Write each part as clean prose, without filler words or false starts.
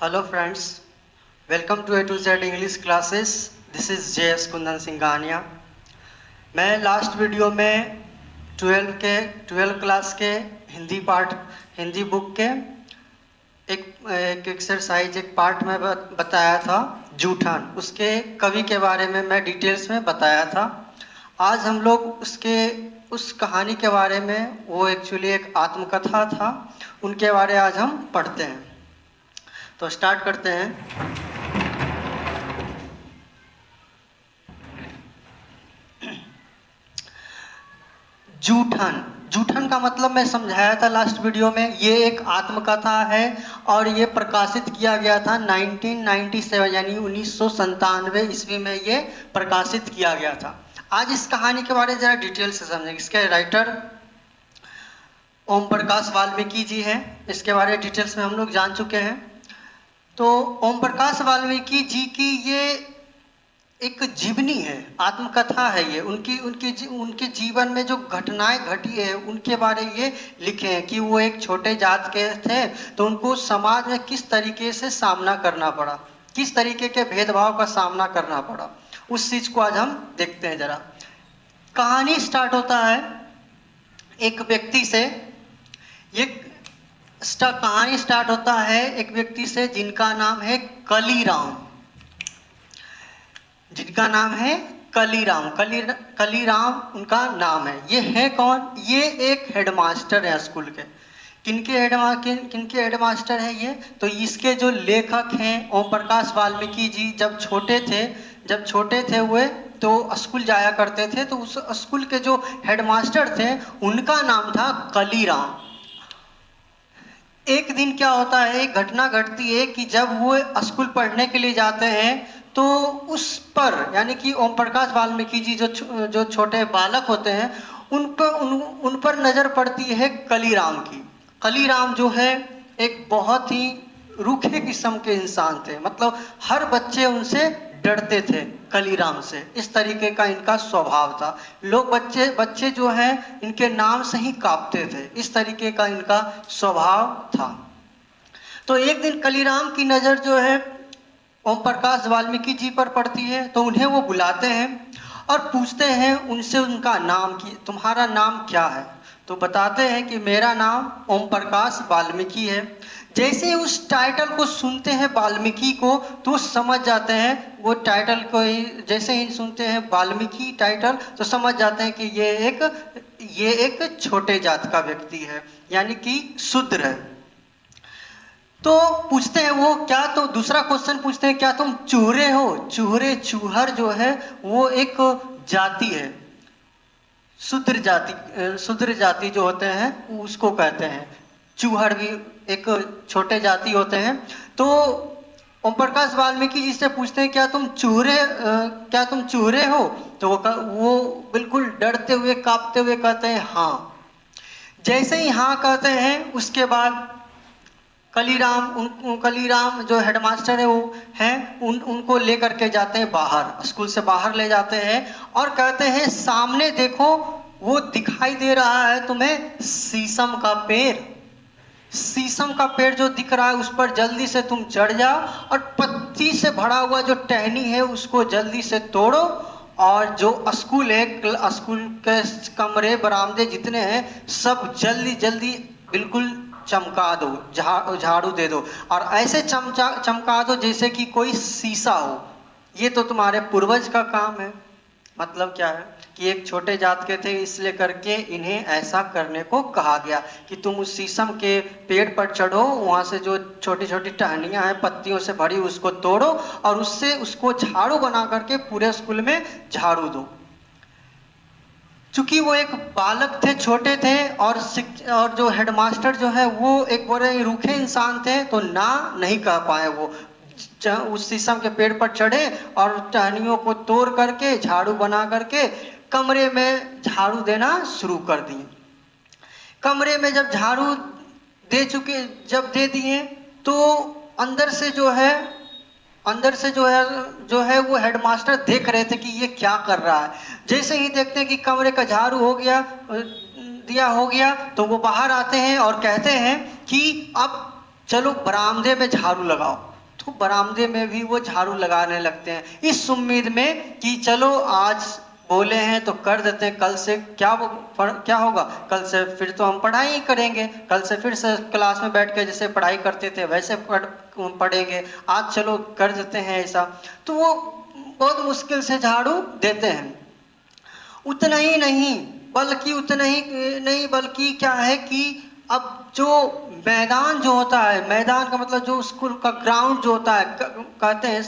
Hello friends, welcome to A to Z English classes. This is JS Kundan Singhania. मैं last video में 12 class के Hindi book के एक exercise एक पार्ट में बताया था जूठन, उसके कवि के बारे में मैं डिटेल्स में बताया था। आज हम लोग उस कहानी के बारे में, वो एक्चुअली एक आत्मकथा था, उनके बारे आज हम पढ़ते हैं। तो स्टार्ट करते हैं। जूठन का मतलब मैं समझाया था लास्ट वीडियो में। ये एक आत्मकथा है और ये प्रकाशित किया गया था 1997 यानी 1997 ईस्वी में ये प्रकाशित किया गया था। आज इस कहानी के बारे में जरा डिटेल से समझेंगे। इसके राइटर ओम प्रकाश वाल्मीकि जी हैं। इसके बारे में डिटेल्स में हम लोग जान चुके हैं। तो ओम प्रकाश वाल्मीकि जी की ये एक जीवनी है, आत्मकथा है। ये उनके जीवन में जो घटनाएं घटी है उनके बारे में ये लिखे हैं कि वो एक छोटे जात के थे, तो उनको समाज में किस तरीके से सामना करना पड़ा, किस तरीके के भेदभाव का सामना करना पड़ा, उस चीज को आज हम देखते हैं। जरा कहानी स्टार्ट होता है एक व्यक्ति से। ये कहानी स्टार्ट होता है एक व्यक्ति से जिनका नाम है कलीराम। जिनका नाम है कलीराम उनका नाम है। ये है कौन? ये एक हेडमास्टर है स्कूल के। किनके हेडमास्टर है ये? तो इसके जो लेखक हैं ओम प्रकाश वाल्मीकि जी, जब छोटे थे वे तो स्कूल जाया करते थे। तो उस स्कूल के जो हेडमास्टर थे उनका नाम था कलीराम। एक दिन क्या होता है, एक घटना घटती है कि जब वो स्कूल पढ़ने के लिए जाते हैं तो उस पर यानी कि ओम प्रकाश वाल्मीकि जी जो छोटे बालक होते हैं उन पर नज़र पड़ती है कलीराम की। कलीराम जो है एक बहुत ही रूखे किस्म के इंसान थे, मतलब हर बच्चे उनसे डरते थे कलीराम से। इस तरीके का इनका स्वभाव था। लोग बच्चे जो हैं इनके नाम से ही कांपते थे, इस तरीके का इनका स्वभाव था। तो एक दिन कलीराम की नज़र जो है ओम प्रकाश वाल्मीकि जी पर पड़ती है। तो उन्हें वो बुलाते हैं और पूछते हैं उनसे उनका नाम कि तुम्हारा नाम क्या है? तो बताते हैं कि मेरा नाम ओम प्रकाश वाल्मीकि है। जैसे ही उस टाइटल को सुनते हैं वाल्मीकि को, तो समझ जाते हैं वो टाइटल को ही, जैसे ही सुनते हैं वाल्मीकि टाइटल तो समझ जाते हैं कि ये एक छोटे जात का व्यक्ति है, यानी कि शूद्र है। तो पूछते हैं वो क्या, तो दूसरा क्वेश्चन पूछते हैं क्या तुम चूहरे हो? चूहर जो है वो एक जाति है, शूद्र जाति जो होते हैं उसको कहते हैं। चूहर भी एक छोटे जाति होते हैं। तो ओम प्रकाश वाल्मीकि जी से पूछते हैं क्या तुम चूहरे हो? तो वो बिल्कुल डरते हुए कांपते हुए कहते हैं हाँ। जैसे ही हाँ कहते हैं उसके बाद कलीराम जो हेडमास्टर है वो हैं उनको लेकर के जाते हैं बाहर, स्कूल से बाहर ले जाते हैं और कहते हैं सामने देखो, वो दिखाई दे रहा है तुम्हें शीशम का पेड़ जो दिख रहा है उस पर जल्दी से तुम चढ़ जाओ और पत्ती से भरा हुआ जो टहनी है उसको जल्दी से तोड़ो और जो स्कूल के कमरे बरामदे जितने हैं सब जल्दी बिल्कुल चमका दो, झाड़ू दे दो और ऐसे चमका दो जैसे कि कोई शीशा हो। ये तो तुम्हारे पूर्वज का काम है। मतलब क्या है कि एक छोटे जात के थे, इसलिए करके इन्हें ऐसा करने को कहा गया कि तुम उस शीशम के पेड़ पर चढ़ो, वहाँ से जो छोटी छोटी टहनियाँ हैं पत्तियों से भरी उसको तोड़ो और उसको झाड़ू बना करके पूरे स्कूल में झाड़ू दो। चूंकि वो एक बालक थे, छोटे थे और जो हेडमास्टर जो है वो एक बड़े रूखे इंसान थे, तो नहीं कह पाए। वो उस शीशम के पेड़ पर चढ़े और टहनियों को तोड़ करके झाड़ू बना करके कमरे में झाड़ू देना शुरू कर दिए। कमरे में जब झाड़ू दे दिए तो अंदर से जो है वो हेडमास्टर देख रहे थे कि ये क्या कर रहा है। जैसे ही देखते हैं कि कमरे का झाड़ू हो गया तो वो बाहर आते हैं और कहते हैं कि अब चलो बरामदे में झाड़ू लगाओ। तो बरामदे में भी वो झाड़ू लगाने लगते हैं, इस उम्मीद में कि चलो आज बोले हैं तो कर देते हैं, कल से क्या होगा, कल से फिर तो हम पढ़ाई ही करेंगे, कल से फिर से क्लास में बैठ के जैसे पढ़ाई करते थे वैसे पढ़ेंगे, आज चलो कर देते हैं ऐसा। तो वो बहुत मुश्किल से झाड़ू देते हैं। उतना ही नहीं बल्कि क्या है कि अब जो मैदान जो होता है, मैदान का मतलब जो स्कूल का ग्राउंड जो होता है, कहते हैं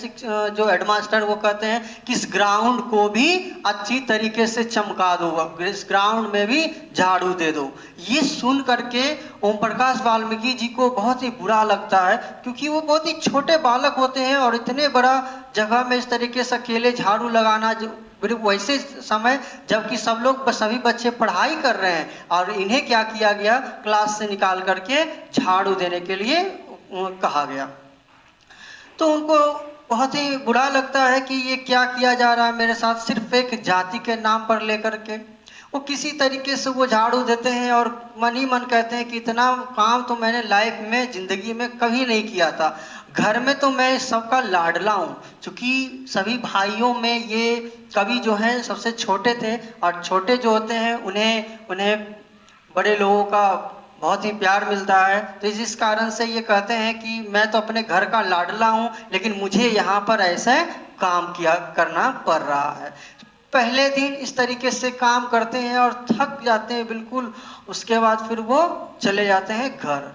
जो हेडमास्टर वो कहते हैं कि इस ग्राउंड को भी अच्छी तरीके से चमका दो, इस ग्राउंड में भी झाड़ू दे दो। ये सुन करके ओम प्रकाश वाल्मीकि जी को बहुत ही बुरा लगता है, क्योंकि वो बहुत ही छोटे बालक होते हैं और इतने बड़ा जगह में इस तरीके से अकेले झाड़ू लगाना, वैसे समय जबकि सभी बच्चे पढ़ाई कर रहे हैं, और इन्हें क्या किया गया, क्लास से निकाल करके झाड़ू देने के लिए कहा गया। तो उनको बहुत ही बुरा लगता है कि ये क्या किया जा रहा है मेरे साथ, सिर्फ एक जाति के नाम पर लेकर के। वो किसी तरीके से वो झाड़ू देते हैं और मन ही मन कहते हैं कि इतना काम तो मैंने लाइफ में, जिंदगी में कभी नहीं किया था। घर में तो मैं सबका लाडला हूँ, क्योंकि सभी भाइयों में ये कवि जो हैं सबसे छोटे थे, और छोटे जो होते हैं उन्हें बड़े लोगों का बहुत ही प्यार मिलता है। तो इस कारण से ये कहते हैं कि मैं तो अपने घर का लाडला हूँ, लेकिन मुझे यहाँ पर ऐसे काम करना पड़ रहा है। पहले दिन इस तरीके से काम करते हैं और थक जाते हैं बिल्कुल, उसके बाद फिर वो चले जाते हैं घर।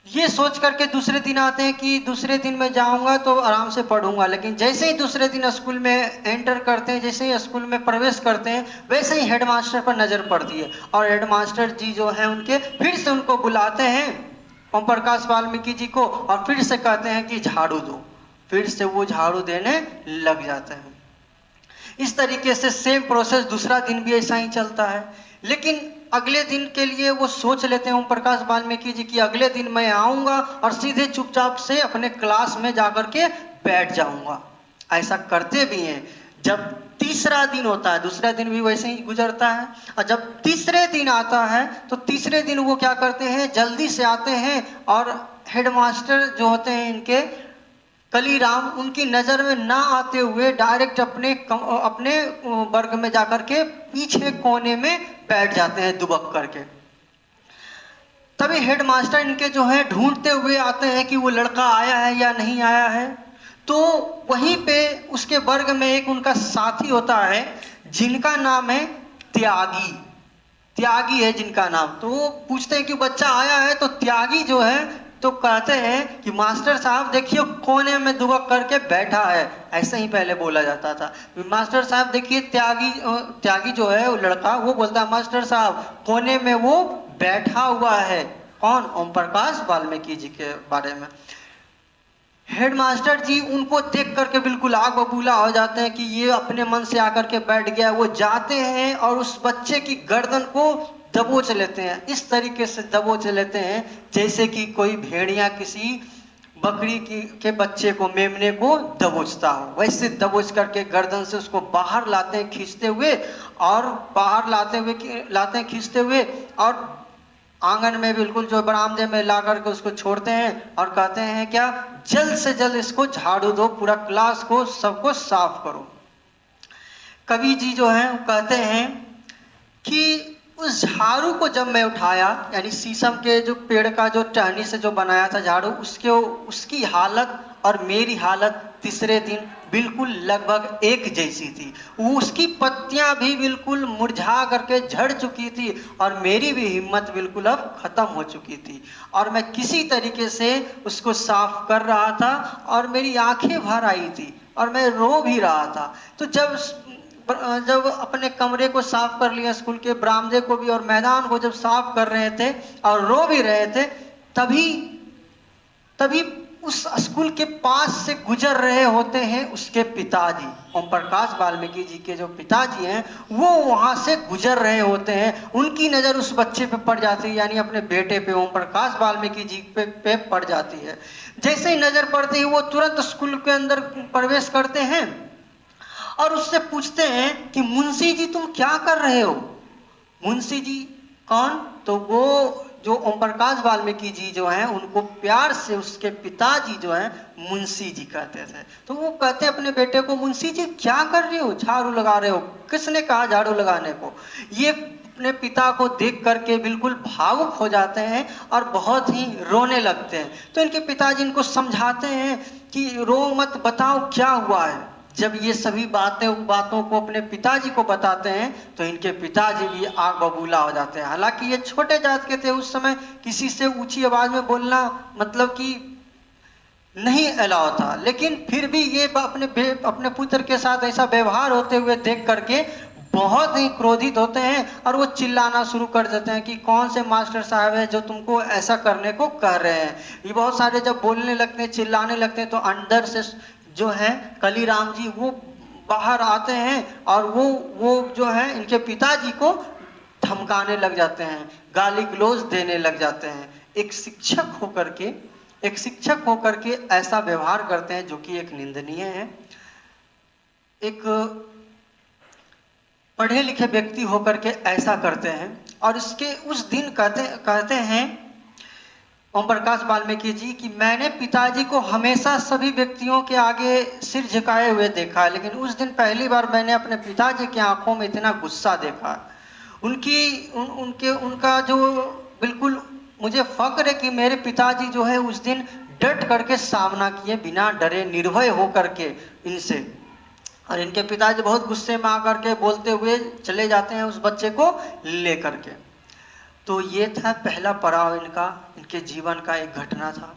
ये सोच करके दूसरे दिन आते हैं कि दूसरे दिन मैं जाऊंगा तो आराम से पढ़ूंगा, लेकिन जैसे ही दूसरे दिन स्कूल में एंटर करते हैं, जैसे ही स्कूल में प्रवेश करते हैं, वैसे ही हेडमास्टर पर नज़र पड़ती है, और हेडमास्टर जी जो हैं उनके फिर से उनको बुलाते हैं, ओम प्रकाश वाल्मीकि जी को, और फिर से कहते हैं कि झाड़ू दो। फिर से वो झाड़ू देने लग जाते हैं। इस तरीके से सेम प्रोसेस दूसरा दिन भी ऐसा ही चलता है। लेकिन अगले दिन के लिए वो सोच लेते हैं ओम प्रकाश वाल्मीकि जी की अगले दिन मैं आऊँगा और सीधे चुपचाप से अपने क्लास में जाकर के बैठ जाऊँगा। ऐसा करते भी हैं। जब तीसरा दिन होता है, दूसरा दिन भी वैसे ही गुजरता है, और जब तीसरे दिन आता है तो तीसरे दिन वो क्या करते हैं, जल्दी से आते हैं, और हेडमास्टर जो होते हैं इनके कलीराम, उनकी नज़र में ना आते हुए डायरेक्ट अपने वर्ग में जाकर के पीछे कोने में बैठ जाते हैं दुबक करके। तभी हेडमास्टर इनके जो है ढूंढते हुए आते हैं कि वो लड़का आया है या नहीं आया है। तो वहीं पे उसके वर्ग में एक उनका साथी होता है जिनका नाम है त्यागी है जिनका नाम। तो वो पूछते हैं कि बच्चा आया है, तो त्यागी जो है तो कहते हैं कि मास्टर साहब देखिए कोने में दुबक करके बैठा है। ऐसे ही पहले बोला जाता था, मास्टर साहब देखिए त्यागी जो है वो लड़का, वो बोलता है मास्टर साहब कोने में वो बैठा हुआ है। कौन? ओम प्रकाश वाल्मीकि जी के बारे में। हेडमास्टर जी उनको देख करके बिल्कुल आग बबूला हो जाते हैं कि ये अपने मन से आकर के बैठ गया। वो जाते हैं और उस बच्चे की गर्दन को दबोच लेते हैं, इस तरीके से दबोच लेते हैं जैसे कि कोई भेड़िया किसी बकरी के बच्चे को, मेमने को दबोचता हो। वैसे दबोच करके गर्दन से उसको बाहर लाते हैं खींचते हुए, और बाहर लाते हैं खींचते हुए, और आंगन में बिल्कुल जो बरामदे में ला करके उसको छोड़ते हैं और कहते हैं क्या, जल्द से जल्द इसको झाड़ू दो, पूरा क्लास को सबको साफ करो। कवि जी जो हैं वो कहते हैं कि उस झाड़ू को जब मैं उठाया, यानी शीशम के जो पेड़ का जो टहनी से जो बनाया था झाड़ू, उसकी हालत और मेरी हालत तीसरे दिन बिल्कुल लगभग एक जैसी थी। उसकी पत्तियां भी बिल्कुल मुरझा करके झड़ चुकी थी, और मेरी भी हिम्मत बिल्कुल अब खत्म हो चुकी थी, और मैं किसी तरीके से उसको साफ कर रहा था, और मेरी आंखें भर आई थी और मैं रो भी रहा था। तो जब अपने कमरे को साफ कर लिया, स्कूल के बरामदे को भी और मैदान को जब साफ कर रहे थे और रो भी रहे थे, तभी उस स्कूल के पास से गुजर रहे होते हैं उसके पिताजी, ओम प्रकाश वाल्मीकि जी के जो पिताजी हैं, वो वहां से गुजर रहे होते हैं। उनकी नज़र उस बच्चे पे पड़ जाती है, यानी अपने बेटे पे, ओम प्रकाश वाल्मीकि जी पे पड़ जाती है। जैसे ही नज़र पड़ती है वो तुरंत स्कूल के अंदर प्रवेश करते हैं और उससे पूछते हैं कि मुंशी जी तुम क्या कर रहे हो। मुंशी जी कौन? तो वो जो ओम प्रकाश वाल्मीकि जी जो हैं उनको प्यार से उसके पिताजी जो हैं मुंशी जी कहते थे। तो वो कहते अपने बेटे को, मुंशी जी क्या कर रहे हो, झाड़ू लगा रहे हो? किसने कहा झाड़ू लगाने को? ये अपने पिता को देख करके बिल्कुल भावुक हो जाते हैं और बहुत ही रोने लगते हैं। तो इनके पिताजी इनको समझाते हैं कि रो मत, बताओ क्या हुआ है। जब ये सभी बातों को अपने पिताजी को बताते हैं तो इनके पिताजी भी आग बबूला हो जाते हैं। हालांकि ये छोटे जात के थे, उस समय किसी से ऊंची आवाज में बोलना मतलब कि नहीं अलाउ था, लेकिन फिर भी ये अपने पुत्र के साथ ऐसा व्यवहार होते हुए देख करके बहुत ही क्रोधित होते हैं और वो चिल्लाना शुरू कर देते हैं कि कौन से मास्टर साहब है जो तुमको ऐसा करने को कह रहे हैं। ये बहुत सारे जब बोलने लगते हैं, चिल्लाने लगते हैं, तो अंदर से जो है कलीराम जी वो बाहर आते हैं और वो जो है इनके पिताजी को धमकाने लग जाते हैं, गाली गलौज देने लग जाते हैं। एक शिक्षक होकर के ऐसा व्यवहार करते हैं जो कि एक निंदनीय है। एक पढ़े लिखे व्यक्ति होकर के ऐसा करते हैं। और इसके उस दिन कहते हैं ओम प्रकाश वाल्मीकि जी कि मैंने पिताजी को हमेशा सभी व्यक्तियों के आगे सिर झुकाए हुए देखा है, लेकिन उस दिन पहली बार मैंने अपने पिताजी की आंखों में इतना गुस्सा देखा। उनका जो बिल्कुल मुझे फक्र है कि मेरे पिताजी जो है उस दिन डट करके सामना किए, बिना डरे निर्भय होकर के इनसे। और इनके पिताजी बहुत गुस्से में आकर के बोलते हुए चले जाते हैं उस बच्चे को लेकर के। तो ये था पहला पड़ाव इनके जीवन का, एक घटना था।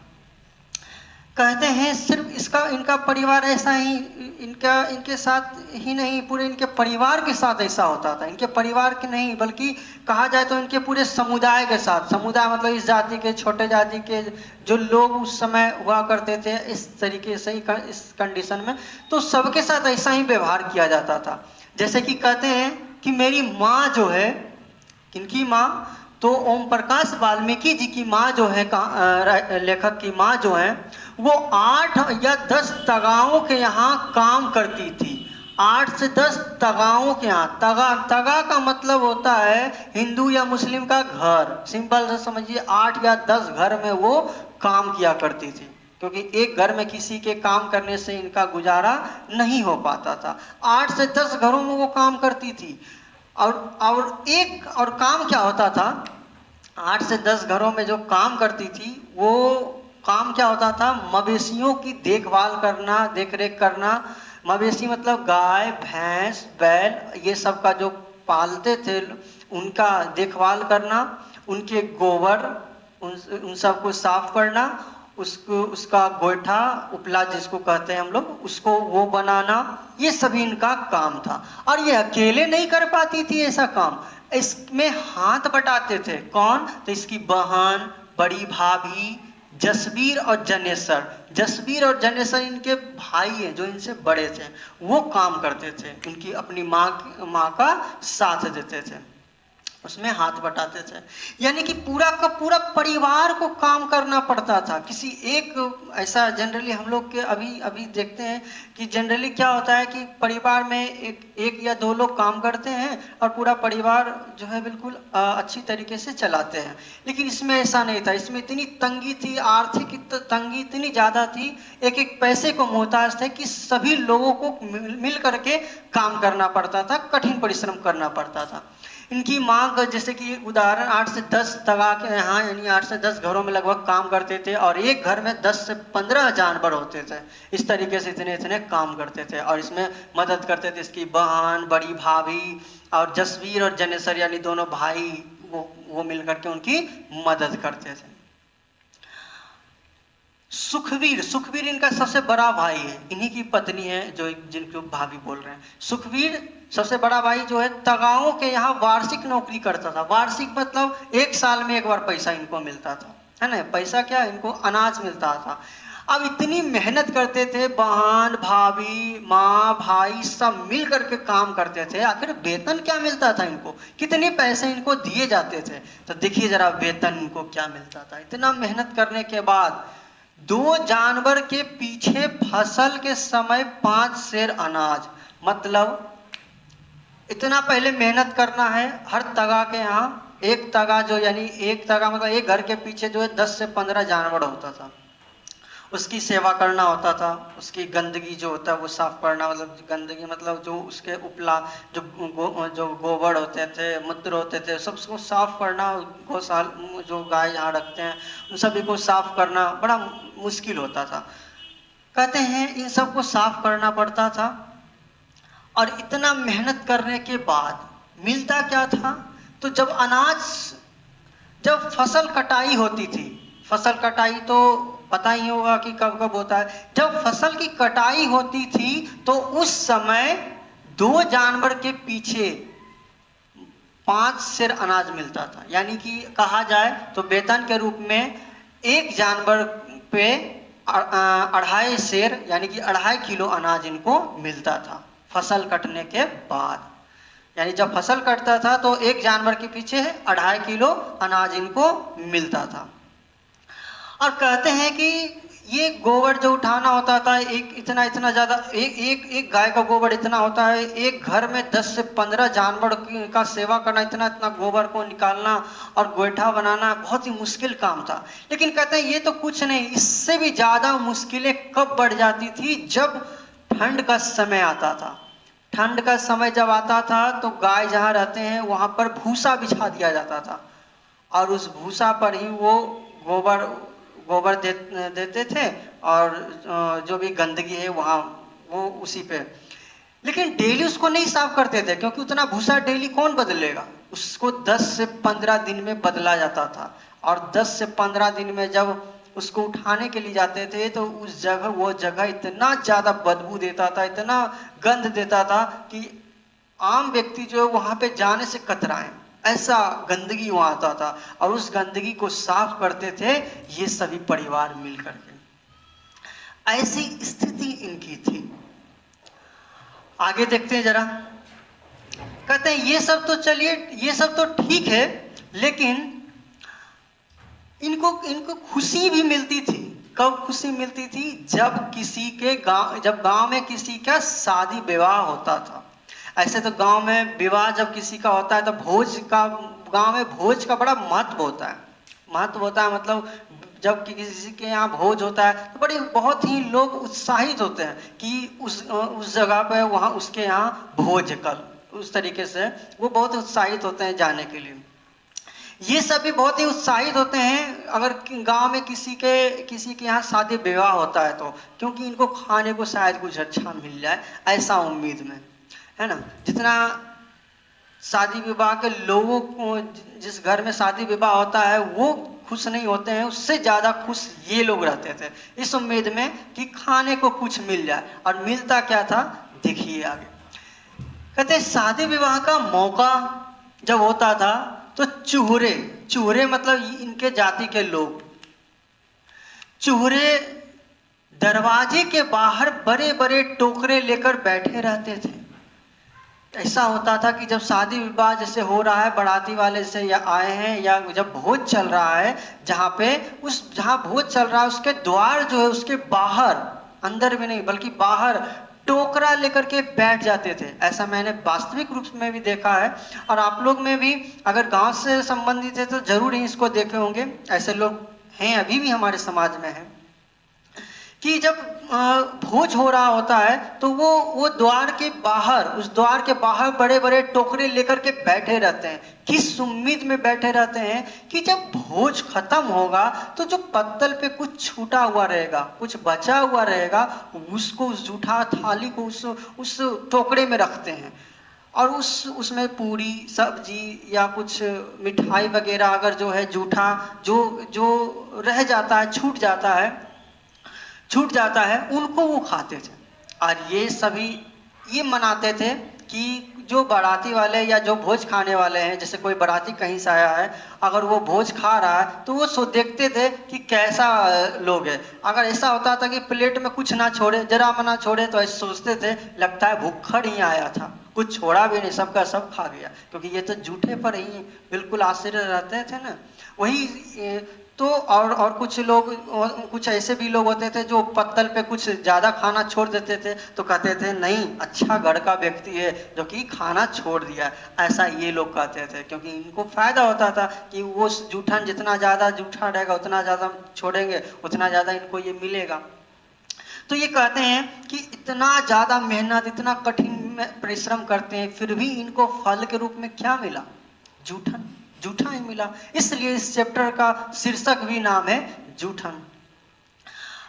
कहते हैं सिर्फ इनका परिवार ऐसा ही इनके साथ ही नहीं, पूरे इनके परिवार के साथ ऐसा होता था। इनके परिवार के नहीं बल्कि कहा जाए तो इनके पूरे समुदाय के साथ, समुदाय मतलब इस जाति के, छोटे जाति के जो लोग उस समय हुआ करते थे इस तरीके से ही, इस कंडीशन में, तो सबके साथ ऐसा ही व्यवहार किया जाता था। जैसे कि कहते हैं कि मेरी माँ जो है, किनकी माँ? तो ओम प्रकाश वाल्मीकि जी की माँ जो है, लेखक की माँ जो है, वो 8 या 10 तगाओं के यहाँ काम करती थी। 8 से 10 तगाओं के यहाँ। तगा का मतलब होता है हिंदू या मुस्लिम का घर। सिंपल से समझिए, 8 या 10 घर में वो काम किया करती थी, क्योंकि एक घर में किसी के काम करने से इनका गुजारा नहीं हो पाता था। 8 से 10 घरों में वो काम करती थी। और काम क्या होता था? 8 से 10 घरों में जो काम करती थी वो काम क्या होता था? मवेशियों की देखभाल करना, देखरेख करना। मवेशी मतलब गाय, भैंस, बैल, ये सब का जो पालते थे उनका देखभाल करना, उनके गोबर उन सब को साफ करना, उसका गोइठा, उपला जिसको कहते हैं हम लोग, उसको वो बनाना, ये सभी इनका काम था। और ये अकेले नहीं कर पाती थी ऐसा काम, इसमें हाथ बटाते थे। कौन? तो इसकी बहन, बड़ी भाभी, जसबीर और जनेसर। जसबीर और जनेसर इनके भाई हैं जो इनसे बड़े थे, वो काम करते थे, उनकी अपनी माँ का साथ देते थे, उसमें हाथ बटाते थे। यानी कि पूरा का पूरा परिवार को काम करना पड़ता था। किसी एक ऐसा जनरली हम लोग के अभी देखते हैं कि जनरली क्या होता है कि परिवार में एक या 2 लोग काम करते हैं और पूरा परिवार जो है बिल्कुल अच्छी तरीके से चलाते हैं। लेकिन इसमें ऐसा नहीं था। इसमें इतनी तंगी थी, आर्थिक तंगी इतनी ज़्यादा थी, एक पैसे को मोहताज थे कि सभी लोगों को मिल करके काम करना पड़ता था, कठिन परिश्रम करना पड़ता था। इनकी मांग जैसे कि उदाहरण 8 से 10 तगा के यहाँ, यानी 8 से 10 घरों में लगभग काम करते थे और एक घर में 10 से 15 जानवर होते थे। इस तरीके से इतने काम करते थे और इसमें मदद करते थे इसकी बहन, बड़ी भाभी और जसवीर और जनेसर, यानी दोनों भाई, वो मिलकर के उनकी मदद करते थे। सुखवीर इनका सबसे बड़ा भाई है, इन्हीं की पत्नी है जो जिनको भाभी बोल रहे हैं। सुखवीर सबसे बड़ा भाई जो है तगाओं के यहाँ वार्षिक नौकरी करता था। वार्षिक मतलब 1 साल में एक बार पैसा इनको मिलता था, है ना? पैसा क्या, इनको अनाज मिलता था। अब इतनी मेहनत करते थे, बहन, भाभी, माँ, भाई सब मिल करके काम करते थे। आखिर वेतन क्या मिलता था इनको? कितने पैसे इनको दिए जाते थे? तो देखिए जरा वेतन इनको क्या मिलता था। इतना मेहनत करने के बाद 2 जानवर के पीछे फसल के समय 5 सेर अनाज, मतलब इतना पहले मेहनत करना है। हर तगा के यहाँ एक तगा जो यानी एक तगा मतलब एक घर के पीछे जो है 10 से 15 जानवर होता था। उसकी सेवा करना होता था, उसकी गंदगी जो होता है वो साफ करना, मतलब गंदगी मतलब जो उसके उपला जो गोबर होते थे, मूत्र होते थे, सबको साफ करना। गौशाल जो गाय यहाँ रखते हैं उन सभी को साफ करना बड़ा मुश्किल होता था। कहते हैं इन सबको साफ करना पड़ता था और इतना मेहनत करने के बाद मिलता क्या था? तो जब फसल कटाई होती थी, फसल कटाई तो पता ही होगा कि कब कब होता है। जब फसल की कटाई होती थी तो उस समय 2 जानवर के पीछे 5 सेर अनाज मिलता था। यानी कि कहा जाए तो वेतन के रूप में एक जानवर पे 2.5 सेर यानी कि 2.5 किलो अनाज इनको मिलता था फसल कटने के बाद। यानी जब फसल कटता था तो एक जानवर के पीछे 2.5 किलो अनाज इनको मिलता था। और कहते हैं कि ये गोबर जो उठाना होता था, एक इतना ज़्यादा, एक गाय का गोबर इतना होता है, एक घर में 10 से 15 जानवर का सेवा करना, इतना गोबर को निकालना और गोईठा बनाना बहुत ही मुश्किल काम था। लेकिन कहते हैं ये तो कुछ नहीं, इससे भी ज़्यादा मुश्किलें कब बढ़ जाती थी? जब ठंड का समय आता था। ठंड का समय जब आता था तो गाय जहाँ रहते हैं वहाँ पर भूसा बिछा दिया जाता था और उस भूसा पर ही वो गोबर देते थे और जो भी गंदगी है वहाँ वो उसी पे। लेकिन डेली उसको नहीं साफ करते थे क्योंकि उतना भूसा डेली कौन बदलेगा। उसको 10 से 15 दिन में बदला जाता था और 10 से 15 दिन में जब उसको उठाने के लिए जाते थे तो वो जगह इतना ज़्यादा बदबू देता था, इतना गंध देता था कि आम व्यक्ति जो है वहाँ पे जाने से कतराएं, ऐसा गंदगी वहाँ आता था। और उस गंदगी को साफ करते थे ये सभी परिवार मिलकर के। ऐसी स्थिति इनकी थी। आगे देखते हैं जरा। कहते हैं ये सब तो चलिए, ये सब तो ठीक है, लेकिन इनको खुशी भी मिलती थी। कब खुशी मिलती थी? जब गांव में किसी का शादी विवाह होता था। ऐसे तो गांव में विवाह जब किसी का होता है तो गांव में भोज का बड़ा महत्व होता है। मतलब जब किसी के यहाँ भोज होता है तो बहुत ही लोग उत्साहित होते हैं कि उस जगह पे वहाँ उसके यहाँ भोज कल, उस तरीके से वो बहुत उत्साहित होते हैं जाने के लिए। ये सभी बहुत ही उत्साहित होते हैं अगर गांव में किसी के यहाँ शादी विवाह होता है तो, क्योंकि इनको खाने को शायद कुछ अच्छा मिल जाए, ऐसा उम्मीद में, है ना। जितना शादी विवाह के लोगों को, जिस घर में शादी विवाह होता है वो खुश नहीं होते हैं, उससे ज़्यादा खुश ये लोग रहते थे इस उम्मीद में कि खाने को कुछ मिल जाए। और मिलता क्या था देखिए आगे। कहते शादी विवाह का मौका जब होता था तो चूहरे मतलब इनके जाति के लोग, चूहरे दरवाजे के बाहर बड़े बड़े टोकरे लेकर बैठे रहते थे। ऐसा होता था कि जब शादी विवाह जैसे हो रहा है, बाराती वाले से या आए हैं या जब भोज चल रहा है, जहाँ भोज चल रहा है उसके द्वार जो है उसके बाहर, अंदर भी नहीं बल्कि बाहर टोकरा लेकर के बैठ जाते थे। ऐसा मैंने वास्तविक रूप में भी देखा है और आप लोग में भी अगर गांव से संबंधित है तो जरूर ही इसको देखे होंगे। ऐसे लोग हैं, अभी भी हमारे समाज में हैं कि जब भोज हो रहा होता है तो वो द्वार के बाहर, उस द्वार के बाहर बड़े बड़े टोकरे लेकर के बैठे रहते हैं। किस उम्मीद में बैठे रहते हैं कि जब भोज खत्म होगा तो जो पत्तल पे कुछ छूटा हुआ रहेगा, कुछ बचा हुआ रहेगा, उसको, उस जूठा थाली को उस टोकरे में रखते हैं और उसमें पूरी सब्जी या कुछ मिठाई वगैरह अगर जो है जूठा जो रह जाता है, छूट जाता है, उनको वो खाते थे। और ये सभी ये मनाते थे कि जो बाराती वाले या जो भोज खाने वाले हैं, जैसे कोई बाराती कहीं से आया है, अगर वो भोज खा रहा है तो वो देखते थे कि कैसा लोग है। अगर ऐसा होता था कि प्लेट में कुछ ना छोड़े, जरा मना छोड़े, तो ऐसे सोचते थे लगता है भूखड़ ही आया था, कुछ छोड़ा भी नहीं, सबका सब खा गया, क्योंकि ये तो जूठे पर ही बिल्कुल आश्चर्य रहते थे ना। वही तो और कुछ ऐसे भी लोग होते थे जो पत्तल पे कुछ ज़्यादा खाना छोड़ देते थे, तो कहते थे नहीं, अच्छा घर का व्यक्ति है जो कि खाना छोड़ दिया, ऐसा ये लोग कहते थे, क्योंकि इनको फायदा होता था कि वो जूठन जितना ज़्यादा जूठा रहेगा उतना ज़्यादा छोड़ेंगे, उतना ज़्यादा इनको ये मिलेगा। तो ये कहते हैं कि इतना ज़्यादा मेहनत, इतना कठिन परिश्रम करते हैं, फिर भी इनको फल के रूप में क्या मिला? जूठन, जूठा ही मिला। इसलिए इस चैप्टर का शीर्षक भी नाम है जूठन।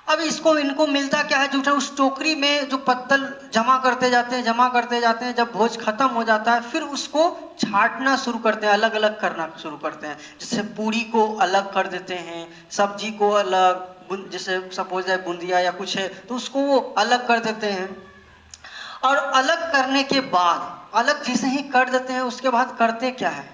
अब इनको मिलता क्या है? जूठन। उस टोकरी में जो पत्तल जमा करते जाते हैं, जब भोज खत्म हो जाता है फिर उसको छांटना शुरू करते हैं, अलग अलग करना शुरू करते हैं। जैसे पूरी को अलग कर देते हैं, सब्जी को अलग, जैसे सपोज है बूंदिया या कुछ है तो उसको वो अलग कर देते हैं। और अलग करने के बाद, अलग जैसे ही कर देते हैं उसके बाद करते क्या है?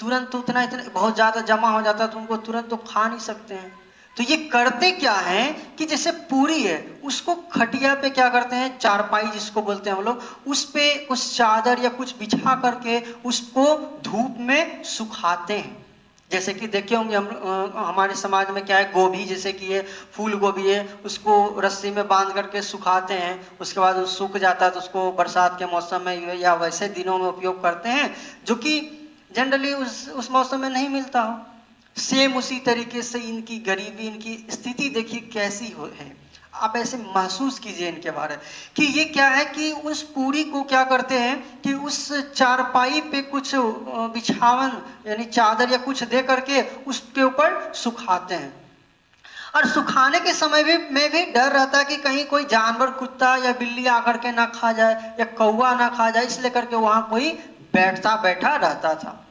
तुरंत इतना बहुत ज़्यादा जमा हो जाता है तो उनको तुरंत तो खा नहीं सकते हैं। तो ये करते क्या है कि जैसे पूरी है उसको खटिया पे क्या करते हैं, चारपाई जिसको बोलते हैं हम लोग, उस पे कुछ चादर या कुछ बिछा करके उसको धूप में सुखाते हैं। जैसे कि देखे होंगे हमारे समाज में क्या है, गोभी जैसे कि ये फूल गोभी है, उसको रस्सी में बांध करके सुखाते हैं, उसके बाद वो सूख जाता है तो उसको बरसात के मौसम में या वैसे दिनों में उपयोग करते हैं जो कि जनरली उस मौसम में नहीं मिलता हो। सेम उसी तरीके से इनकी गरीबी, इनकी स्थिति देखिए कैसी है। आप ऐसे महसूस कीजिए इनके बारे कि ये क्या है कि उस पूरी को क्या करते हैं कि उस चारपाई पे कुछ बिछावन यानी चादर या कुछ दे करके उसके ऊपर सुखाते हैं। और सुखाने के समय में भी डर रहता है कि कहीं कोई जानवर, कुत्ता या बिल्ली आकर के ना खा जाए या कौवा ना खा जाए, इसलिए करके वहां कोई बैठा रहता था।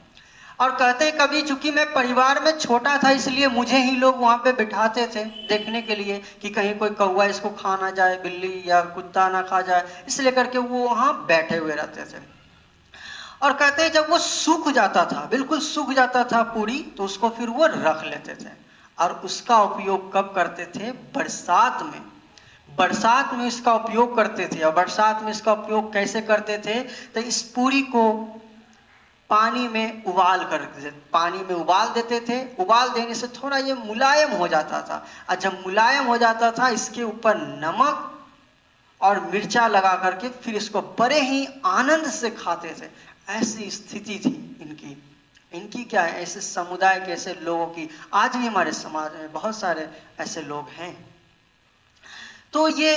और कहते हैं कभी चूंकि मैं परिवार में छोटा था इसलिए मुझे ही लोग वहां पे बिठाते थे देखने के लिए कि कहीं कोई कौवा इसको खा ना जाए, बिल्ली या कुत्ता ना खा जाए, इसलिए करके वो वहां बैठे हुए रहते थे। और कहते हैं जब वो सूख जाता था, बिल्कुल सूख जाता था पूरी, तो उसको फिर वो रख लेते थे। और उसका उपयोग कब करते थे? बरसात में। बरसात में इसका उपयोग करते थे। और बरसात में इसका उपयोग कैसे करते थे? तो इस पूरी को पानी में उबाल देते थे। उबाल देने से थोड़ा ये मुलायम हो जाता था, और जब मुलायम हो जाता था इसके ऊपर नमक और मिर्चा लगा करके फिर इसको बड़े ही आनंद से खाते थे। ऐसी स्थिति थी इनकी क्या है, ऐसे समुदाय के ऐसे लोगों की आज भी हमारे समाज में बहुत सारे ऐसे लोग हैं। तो ये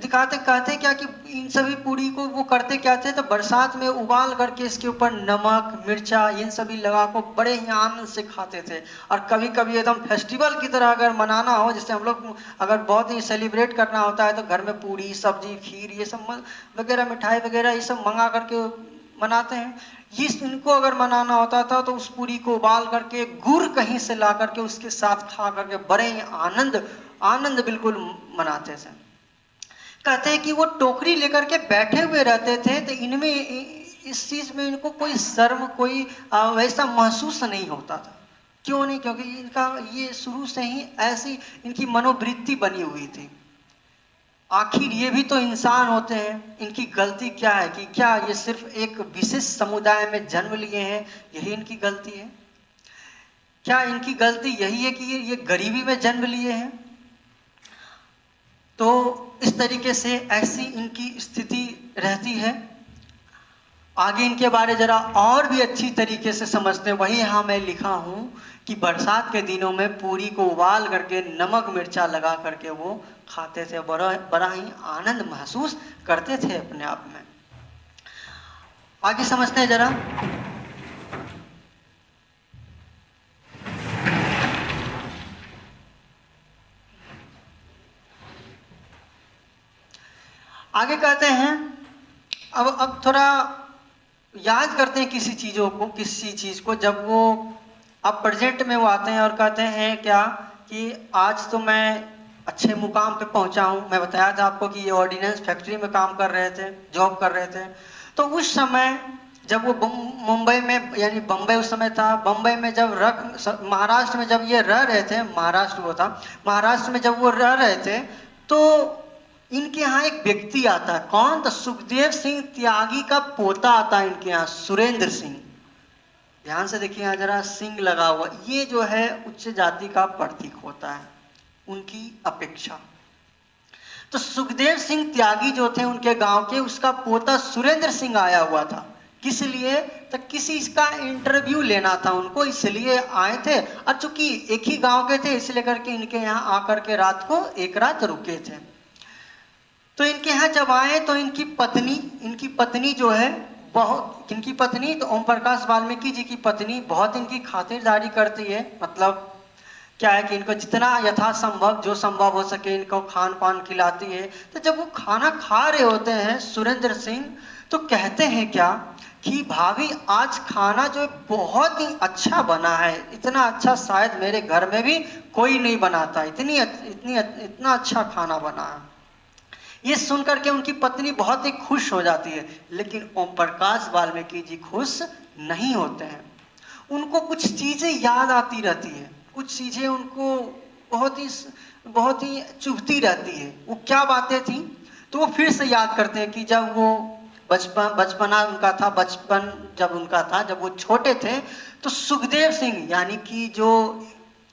कहते क्या कि इन सभी पूरी को वो करते क्या थे, तो बरसात में उबाल करके इसके ऊपर नमक, मिर्चा इन सभी लगा को बड़े ही आनंद से खाते थे। और कभी कभी एकदम फेस्टिवल की तरह अगर मनाना हो, जैसे हम लोग अगर बहुत ही सेलिब्रेट करना होता है तो घर में पूरी, सब्जी, खीर ये सब वगैरह, मिठाई वगैरह ये सब मंगा करके मनाते हैं। ये इनको अगर मनाना होता था तो उस पूरी को उबाल करके गुड़ कहीं से ला करके उसके साथ खा करके बड़े ही आनंद बिल्कुल मनाते थे। कहते हैं कि वो टोकरी लेकर के बैठे हुए रहते थे तो इनमें इस चीज में इनको कोई शर्म, कोई वैसा महसूस नहीं होता था। क्यों नहीं? क्योंकि इनका ये शुरू से ही ऐसी इनकी मनोवृत्ति बनी हुई थी। आखिर ये भी तो इंसान होते हैं, इनकी गलती क्या है कि क्या ये सिर्फ एक विशेष समुदाय में जन्म लिए हैं, यही इनकी गलती है? क्या इनकी गलती यही है कि ये गरीबी में जन्म लिए हैं? तो इस तरीके से ऐसी इनकी स्थिति रहती है। आगे इनके बारे जरा और भी अच्छी तरीके से समझते हैं। वही यहाँ मैं लिखा हूँ कि बरसात के दिनों में पूरी को उबाल करके नमक मिर्चा लगा करके वो खाते थे, बड़ा ही आनंद महसूस करते थे अपने आप में। आगे समझते हैं जरा। आगे कहते हैं अब थोड़ा याद करते हैं किसी चीज को जब वो अब प्रेजेंट में वो आते हैं और कहते हैं क्या कि आज तो मैं अच्छे मुकाम पे पहुंचा हूं। मैं बताया था आपको कि ये ऑर्डिनेंस फैक्ट्री में काम कर रहे थे, जॉब कर रहे थे। तो उस समय जब वो मुंबई में, यानी बम्बई उस समय था, बम्बई में जब महाराष्ट्र में जब ये रह रहे थे, महाराष्ट्र में जब वो रह रहे थे तो इनके यहाँ एक व्यक्ति आता है। कौन? तो सुखदेव सिंह त्यागी का पोता आता है इनके यहाँ, सुरेंद्र सिंह। ध्यान से देखिए यहाँ जरा सिंह लगा हुआ, ये जो है उच्च जाति का प्रतीक होता है उनकी अपेक्षा। तो सुखदेव सिंह त्यागी जो थे उनके गांव के, उसका पोता सुरेंद्र सिंह आया हुआ था। किस लिए? तो किसी का इंटरव्यू लेना था उनको, इसलिए आए थे। और चूंकि एक ही गांव के थे इसलिए करके इनके यहाँ आकर के रात को एक रात रुके थे। तो इनके यहाँ जब आए तो इनकी पत्नी जो है बहुत, इनकी पत्नी तो ओम प्रकाश वाल्मीकि जी की पत्नी बहुत इनकी खातिरदारी करती है। मतलब क्या है कि इनको जितना यथासंभव जो संभव हो सके इनको खान पान खिलाती है। तो जब वो खाना खा रहे होते हैं सुरेंद्र सिंह, तो कहते हैं क्या कि भाभी आज खाना जो है बहुत ही अच्छा बना है, इतना अच्छा शायद मेरे घर में भी कोई नहीं बनाता, इतना अच्छा खाना बना है। ये सुनकर के उनकी पत्नी बहुत ही खुश हो जाती है, लेकिन ओम प्रकाश वाल्मीकि जी खुश नहीं होते हैं। उनको कुछ चीजें याद आती रहती है, कुछ चीजें उनको बहुत ही चुभती रहती है। वो क्या बातें थी? तो वो फिर से याद करते हैं कि जब वो बचपना उनका था, बचपन जब उनका था, जब वो छोटे थे, तो सुखदेव सिंह यानी कि जो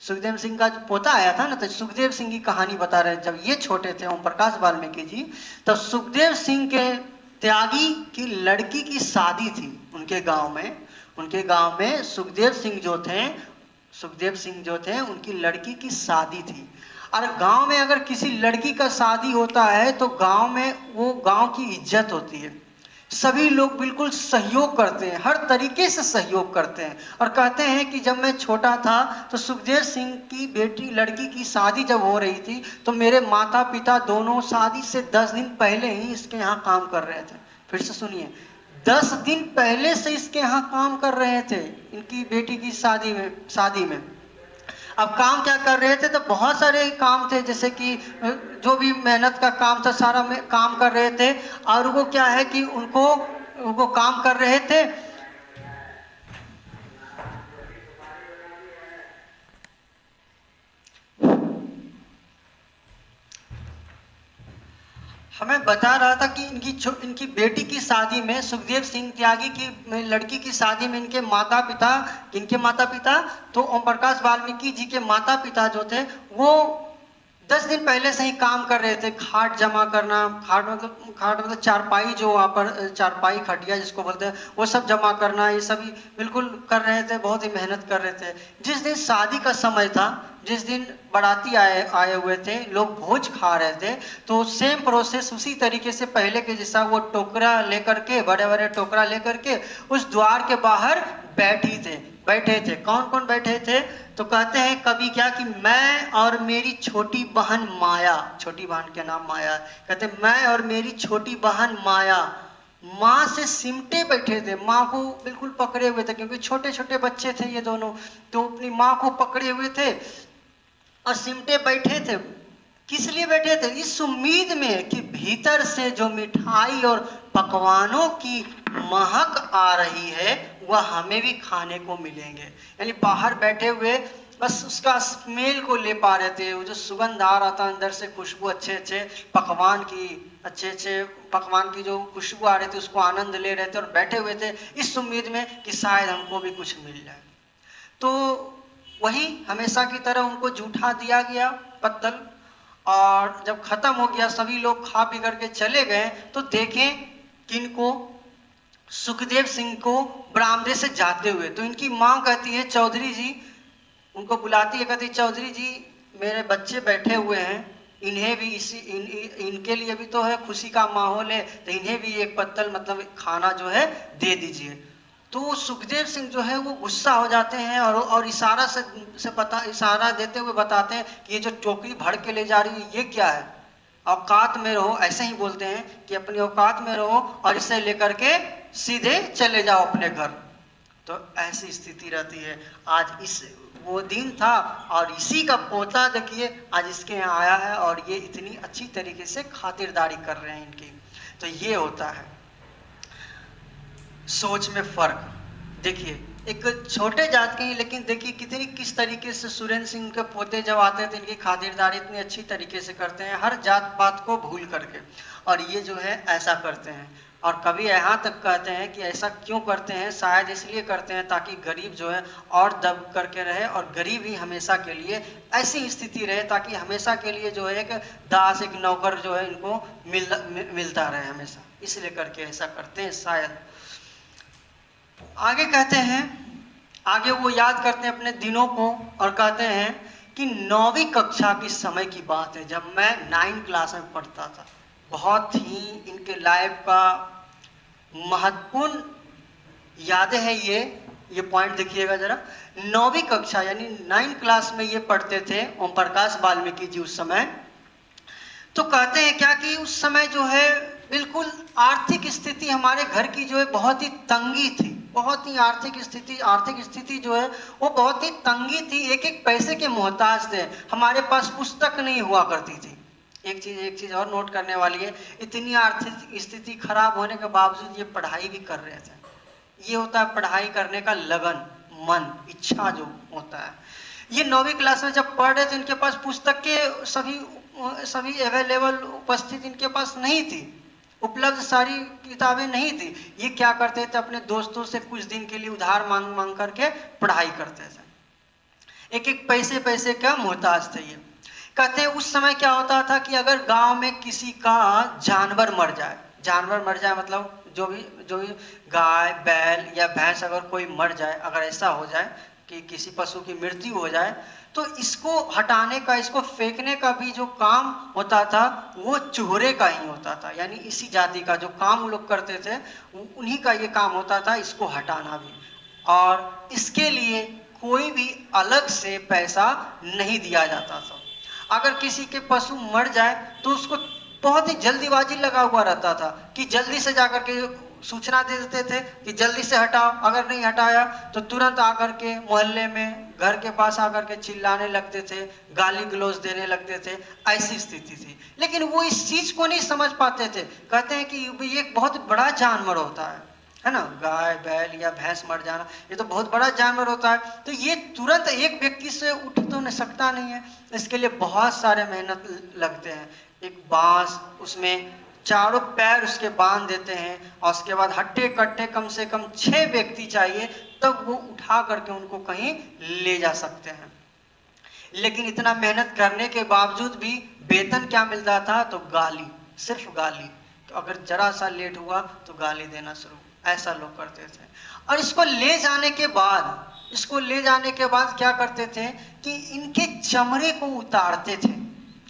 सुखदेव सिंह का जो पोता आया था ना, तो सुखदेव सिंह की कहानी बता रहे हैं। जब ये छोटे थे ओम प्रकाश वाल्मीकि जी, तब सुखदेव सिंह के त्यागी की लड़की की शादी थी उनके गांव में सुखदेव सिंह जो थे उनकी लड़की की शादी थी। और गांव में अगर किसी लड़की का शादी होता है तो गांव में वो गांव की इज्जत होती है। सभी लोग बिल्कुल सहयोग करते हैं, हर तरीके से सहयोग करते हैं। और कहते हैं कि जब मैं छोटा था तो सुखदेव सिंह की बेटी लड़की की शादी जब हो रही थी तो मेरे माता पिता दोनों शादी से 10 दिन पहले ही इसके यहाँ काम कर रहे थे। फिर से सुनिए, 10 दिन पहले से इसके यहाँ काम कर रहे थे इनकी बेटी की शादी में। अब काम क्या कर रहे थे? तो बहुत सारे काम थे, जैसे कि जो भी मेहनत का काम था सारा में काम कर रहे थे। और वो क्या है कि उनको काम कर रहे थे। हमें बता रहा था कि इनकी बेटी की शादी में, सुखदेव सिंह त्यागी की लड़की की शादी में इनके माता पिता तो ओम प्रकाश वाल्मीकि जी के माता पिता जो थे वो 10 दिन पहले से ही काम कर रहे थे। खाट जमा करना, खाट मतलब चारपाई, जो वहाँ पर चारपाई खटिया जिसको बोलते हैं, वो सब जमा करना, ये सभी बिल्कुल कर रहे थे, बहुत ही मेहनत कर रहे थे। जिस दिन शादी का समय था, जिस दिन बाराती आए हुए थे, लोग भोज खा रहे थे, तो सेम प्रोसेस उसी तरीके से पहले के जैसा वो टोकरा लेकर के, बड़े बड़े टोकरा लेकर के उस द्वार के बाहर बैठे थे। कौन कौन बैठे थे? तो कहते हैं कभी क्या कि मैं और मेरी छोटी बहन माया, छोटी बहन के नाम माया, कहते मैं और मेरी छोटी बहन माया माँ से सिमटे बैठे थे। माँ को बिल्कुल पकड़े हुए थे, क्योंकि छोटे छोटे बच्चे थे ये दोनों, तो अपनी माँ को पकड़े हुए थे और सिमटे बैठे थे। किस लिए बैठे थे? इस उम्मीद में कि भीतर से जो मिठाई और पकवानों की महक आ रही है वह हमें भी खाने को मिलेंगे। यानी बाहर बैठे हुए बस उसका स्मेल को ले पा रहे थे, वो जो सुगंध आ रहा था अंदर से, खुशबू, अच्छे पकवान की जो खुशबू आ रही थी उसको आनंद ले रहे थे और बैठे हुए थे इस उम्मीद में कि शायद हमको भी कुछ मिल जाए। तो वही हमेशा की तरह उनको जूठा दिया गया पत्तल, और जब खत्म हो गया, सभी लोग खा पी करके चले गए, तो देखें किनको? सुखदेव सिंह को बरामदे से जाते हुए। तो इनकी माँ कहती है, चौधरी जी, उनको बुलाती है, कहती चौधरी जी मेरे बच्चे बैठे हुए हैं, इन्हें भी इनके लिए भी तो है खुशी का माहौल है, तो इन्हें भी एक पत्तल मतलब खाना जो है दे दीजिए। तो सुखदेव सिंह जो है वो गुस्सा हो जाते हैं और इशारा देते हुए बताते हैं कि ये जो टोकरी भर के ले जा रही है ये क्या है, औकात में रहो, ऐसे ही बोलते हैं कि अपनी औकात में रहो और इसे लेकर के सीधे चले जाओ अपने घर। तो ऐसी स्थिति रहती है। आज वो दिन था और इसी का पोता देखिए आज इसके यहाँ आया है और ये इतनी अच्छी तरीके से खातिरदारी कर रहे हैं इनकी। तो ये होता है सोच में फर्क। देखिए एक छोटे जात के ही, लेकिन देखिए किस तरीके से सुरेंद्र सिंह के पोते जब आते थे इनकी खातिरदारी इतनी अच्छी तरीके से करते हैं, हर जात पात को भूल करके, और ये जो है ऐसा करते हैं। और कभी यहाँ तक कहते हैं कि ऐसा क्यों करते हैं, शायद इसलिए करते हैं ताकि गरीब जो है और दब करके रहे, और गरीब ही हमेशा के लिए ऐसी स्थिति रहे ताकि हमेशा के लिए जो है एक दास, एक नौकर जो है इनको मिलता रहे हमेशा, इसलिए करके ऐसा करते हैं शायद। आगे कहते हैं, आगे वो याद करते हैं अपने दिनों को और कहते हैं कि 9वीं कक्षा की समय की बात है, जब मैं 9 क्लास में पढ़ता था। बहुत ही इनके लाइफ का महत्वपूर्ण यादें हैं ये पॉइंट देखिएगा जरा। 9वीं कक्षा यानी 9 क्लास में ये पढ़ते थे ओम प्रकाश वाल्मीकि जी उस समय। तो कहते हैं क्या कि उस समय जो है बिल्कुल आर्थिक स्थिति हमारे घर की जो है बहुत ही तंगी थी, बहुत ही आर्थिक स्थिति जो है वो बहुत ही तंगी थी, एक एक पैसे के मोहताज थे। हमारे पास पुस्तक नहीं हुआ करती थी। एक चीज़ और नोट करने वाली है, इतनी आर्थिक स्थिति खराब होने के बावजूद ये पढ़ाई भी कर रहे थे। ये होता है पढ़ाई करने का लगन, मन, इच्छा जो होता है। ये 9वीं क्लास में जब पढ़ रहे थे, इनके पास पुस्तक के सभी अवेलेबल उपस्थित इनके पास नहीं थी, उपलब्ध सारी किताबें नहीं थी। ये क्या करते थे, अपने दोस्तों से कुछ दिन के लिए उधार मांग करके पढ़ाई करते थे। एक एक पैसे का मोहताज थे ये। कहते हैं उस समय क्या होता था कि अगर गांव में किसी का जानवर मर जाए मतलब जो भी गाय, बैल या भैंस अगर कोई मर जाए, अगर ऐसा हो जाए कि किसी पशु की मृत्यु हो जाए, तो इसको हटाने का, इसको फेंकने का भी जो काम होता था वो चूहरे का ही होता था। यानी इसी जाति का जो काम लोग करते थे उन्हीं का ये काम होता था, इसको हटाना भी। और इसके लिए कोई भी अलग से पैसा नहीं दिया जाता था। अगर किसी के पशु मर जाए तो उसको बहुत ही जल्दीबाजी लगा हुआ रहता था कि जल्दी से जाकर के सूचना दे देते थे कि जल्दी से हटाओ। अगर नहीं हटाया तो तुरंत आकर के मोहल्ले में, घर के पास आकर के चिल्लाने लगते थे, गाली गलौज देने लगते थे। ऐसी स्थिति थी। लेकिन वो इस चीज को नहीं समझ पाते थे। कहते हैं कि ये एक बहुत बड़ा जानवर होता है ना, गाय, बैल या भैंस मर जाना, ये तो बहुत बड़ा जानवर होता है। तो ये तुरंत एक व्यक्ति से उठ तो नहीं सकता नहीं है, इसके लिए बहुत सारे मेहनत लगते हैं। एक बांस, उसमें चारों पैर उसके बांध देते हैं, और उसके बाद हट्टे कट्टे कम से कम 6 व्यक्ति चाहिए, तब वो उठा करके उनको कहीं ले जा सकते हैं। लेकिन इतना मेहनत करने के बावजूद भी वेतन क्या मिलता था, तो गाली, सिर्फ गाली। तो अगर जरा सा लेट हुआ तो गाली देना शुरू, ऐसा लोग करते थे। और इसको ले जाने के बाद क्या करते थे कि इनके चमड़े को उतारते थे,